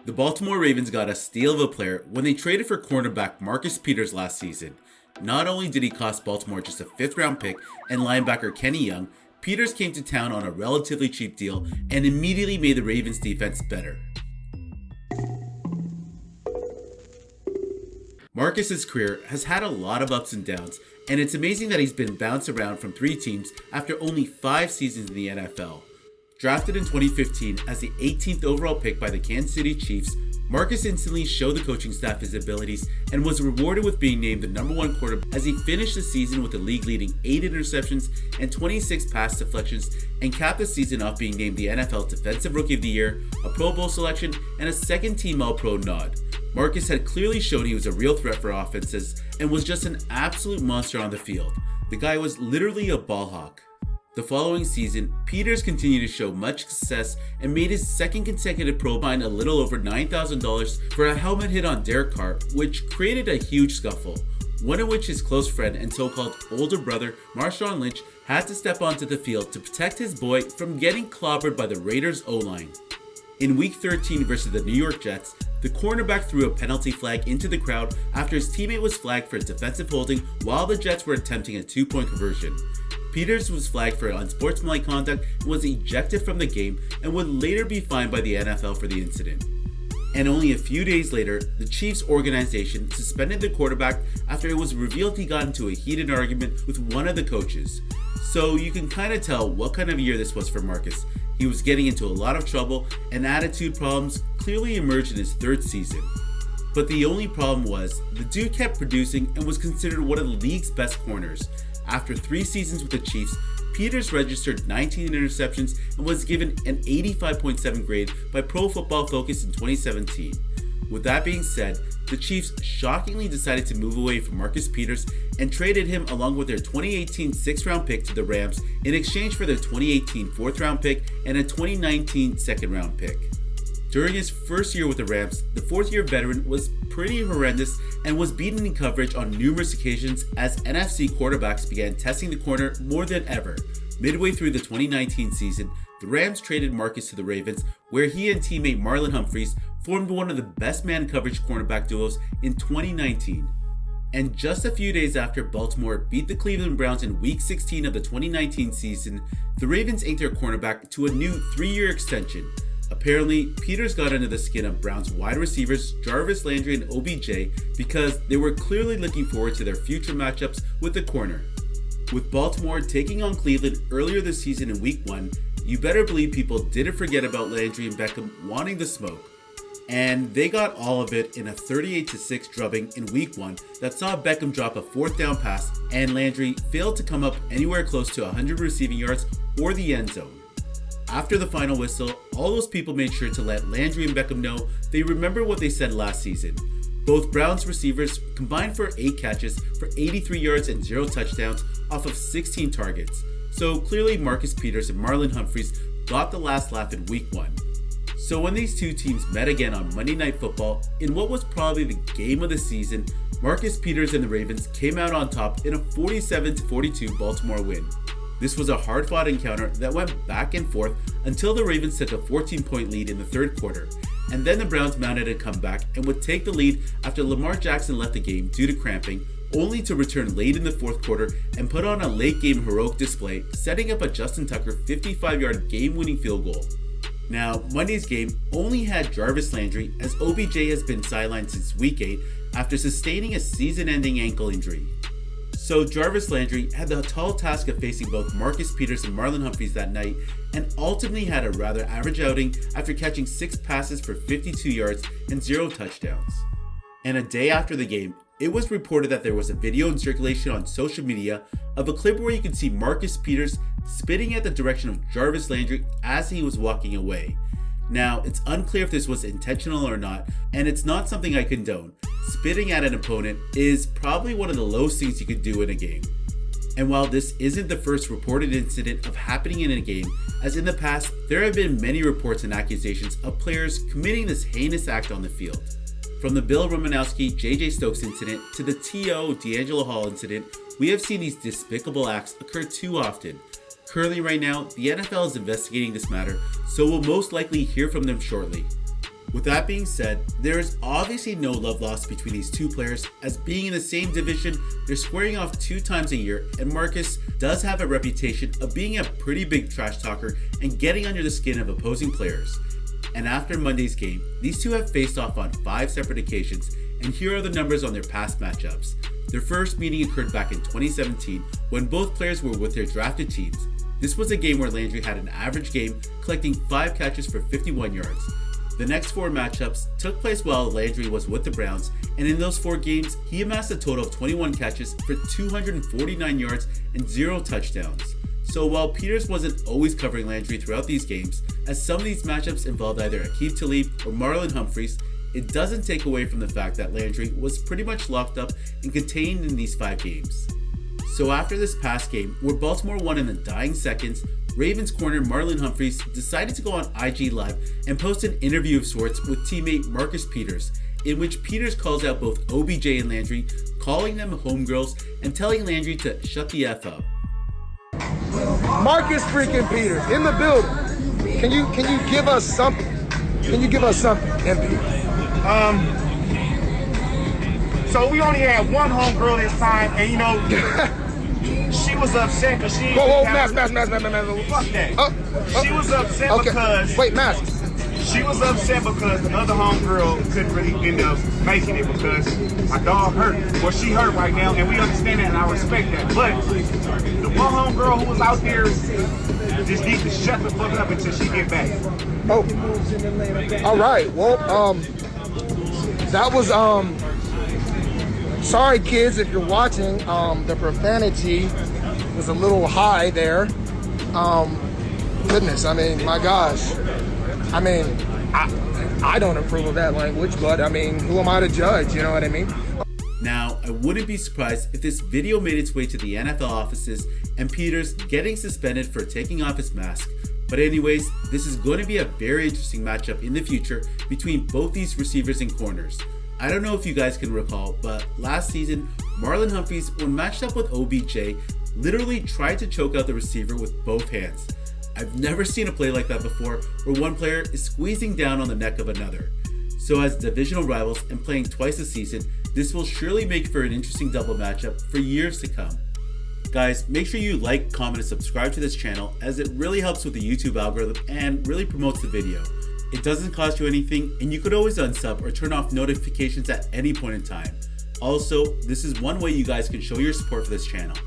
The Baltimore Ravens got a steal of a player when they traded for cornerback Marcus Peters last season. Not only did he cost Baltimore just a 5th round pick and linebacker Kenny Young, Peters came to town on a relatively cheap deal and immediately made the Ravens defense better. Marcus's career has had a lot of ups and downs, and it's amazing that he's been bounced around from 3 teams after only 5 seasons in the NFL. Drafted in 2015 as the 18th overall pick by the Kansas City Chiefs, Marcus instantly showed the coaching staff his abilities and was rewarded with being named the #1 quarterback as he finished the season with the league-leading 8 interceptions and 26 pass deflections, and capped the season off being named the NFL Defensive Rookie of the Year, a Pro Bowl selection, and a second-team All-Pro nod. Marcus had clearly shown he was a real threat for offenses and was just an absolute monster on the field. The guy was literally a ball hawk. The following season, Peters continued to show much success and made his second consecutive Pro fine a little over $9,000 for a helmet hit on Derek Carr, which created a huge scuffle, one in which his close friend and so-called older brother Marshawn Lynch had to step onto the field to protect his boy from getting clobbered by the Raiders' O-line. In Week 13 versus the New York Jets, the cornerback threw a penalty flag into the crowd after his teammate was flagged for defensive holding while the Jets were attempting a 2-point conversion. Peters was flagged for unsportsmanlike conduct and was ejected from the game and would later be fined by the NFL for the incident. And only a few days later, the Chiefs organization suspended the quarterback after it was revealed he got into a heated argument with one of the coaches. So you can kind of tell what kind of year this was for Marcus. He was getting into a lot of trouble, and attitude problems clearly emerged in his 3rd season. But the only problem was, the dude kept producing and was considered one of the league's best corners. After 3 seasons with the Chiefs, Peters registered 19 interceptions and was given an 85.7 grade by Pro Football Focus in 2017. With that being said, the Chiefs shockingly decided to move away from Marcus Peters and traded him along with their 2018 6th round pick to the Rams in exchange for their 2018 4th round pick and a 2019 2nd round pick. During his first year with the Rams, the 4th-year veteran was pretty horrendous and was beaten in coverage on numerous occasions as NFC quarterbacks began testing the corner more than ever. Midway through the 2019 season, the Rams traded Marcus to the Ravens, where he and teammate Marlon Humphrey formed one of the best man coverage cornerback duos in 2019. And just a few days after Baltimore beat the Cleveland Browns in Week 16 of the 2019 season, the Ravens inked their cornerback to a new 3-year extension. Apparently, Peters got under the skin of Browns wide receivers Jarvis Landry and OBJ because they were clearly looking forward to their future matchups with the corner. With Baltimore taking on Cleveland earlier this season in Week 1, you better believe people didn't forget about Landry and Beckham wanting the smoke. And they got all of it in a 38-6 drubbing in Week 1 that saw Beckham drop a 4th down pass and Landry failed to come up anywhere close to 100 receiving yards or the end zone. After the final whistle, all those people made sure to let Landry and Beckham know they remember what they said last season. Both Browns receivers combined for 8 catches for 83 yards and 0 touchdowns off of 16 targets. So clearly Marcus Peters and Marlon Humphrey got the last laugh in Week 1. So when these two teams met again on Monday Night Football, in what was probably the game of the season, Marcus Peters and the Ravens came out on top in a 47-42 Baltimore win. This was a hard-fought encounter that went back and forth until the Ravens took a 14-point lead in the 3rd quarter, and then the Browns mounted a comeback and would take the lead after Lamar Jackson left the game due to cramping, only to return late in the 4th quarter and put on a late-game heroic display, setting up a Justin Tucker 55-yard game-winning field goal. Now, Monday's game only had Jarvis Landry, as OBJ has been sidelined since Week 8 after sustaining a season-ending ankle injury. So Jarvis Landry had the tall task of facing both Marcus Peters and Marlon Humphrey that night, and ultimately had a rather average outing after catching 6 passes for 52 yards and 0 touchdowns. And a day after the game, it was reported that there was a video in circulation on social media of a clip where you can see Marcus Peters spitting at the direction of Jarvis Landry as he was walking away. Now, it's unclear if this was intentional or not, and it's not something I condone. Spitting at an opponent is probably one of the lowest things you could do in a game. And while this isn't the first reported incident of happening in a game, as in the past, there have been many reports and accusations of players committing this heinous act on the field. From the Bill Romanowski JJ Stokes incident to the T.O. D'Angelo Hall incident, we have seen these despicable acts occur too often. Currently right now, the NFL is investigating this matter, so we'll most likely hear from them shortly. With that being said, there is obviously no love lost between these two players, as being in the same division, they're squaring off 2 times a year, and Marcus does have a reputation of being a pretty big trash talker and getting under the skin of opposing players. And after Monday's game, these two have faced off on 5 separate occasions, and here are the numbers on their past matchups. Their first meeting occurred back in 2017 when both players were with their drafted teams. This was a game where Landry had an average game, collecting 5 catches for 51 yards. The next 4 matchups took place while Landry was with the Browns, and in those 4 games, he amassed a total of 21 catches for 249 yards and 0 touchdowns. So while Peters wasn't always covering Landry throughout these games, as some of these matchups involved either Aqib Talib or Marlon Humphrey, it doesn't take away from the fact that Landry was pretty much locked up and contained in these 5 games. So after this past game, where Baltimore won in the dying seconds, Ravens corner Marlon Humphrey decided to go on IG Live and post an interview of sorts with teammate Marcus Peters, in which Peters calls out both OBJ and Landry, calling them homegirls and telling Landry to shut the F up. Marcus freaking Peters in the building. Can you give us something? Can you give us something, MP? So we only had one homegirl this time, and you know, she was upset because she. Whoa, mask. Fuck that. She was upset okay. because. Wait, mask. She was upset because the other homegirl couldn't really end up making it because my dog hurt. Well, she hurt right now, and we understand that, and I respect that. But the one homegirl who was out there just needs to shut the fuck up until she get back. Oh. All right. Well, that was sorry kids if you're watching. The profanity was a little high there. Goodness, I mean, my gosh. I mean, I don't approve of that language, but I mean, who am I to judge? You know what I mean? Now, I wouldn't be surprised if this video made its way to the NFL offices and Peters getting suspended for taking off his mask. But anyways, this is going to be a very interesting matchup in the future between both these receivers and corners. I don't know if you guys can recall, but last season, Marlon Humphrey, when matched up with OBJ, literally tried to choke out the receiver with both hands. I've never seen a play like that before, where one player is squeezing down on the neck of another. So as divisional rivals and playing twice a season, this will surely make for an interesting double matchup for years to come. Guys, make sure you like, comment, and subscribe to this channel, as it really helps with the YouTube algorithm and really promotes the video. It doesn't cost you anything, and you could always unsub or turn off notifications at any point in time. Also, this is one way you guys can show your support for this channel.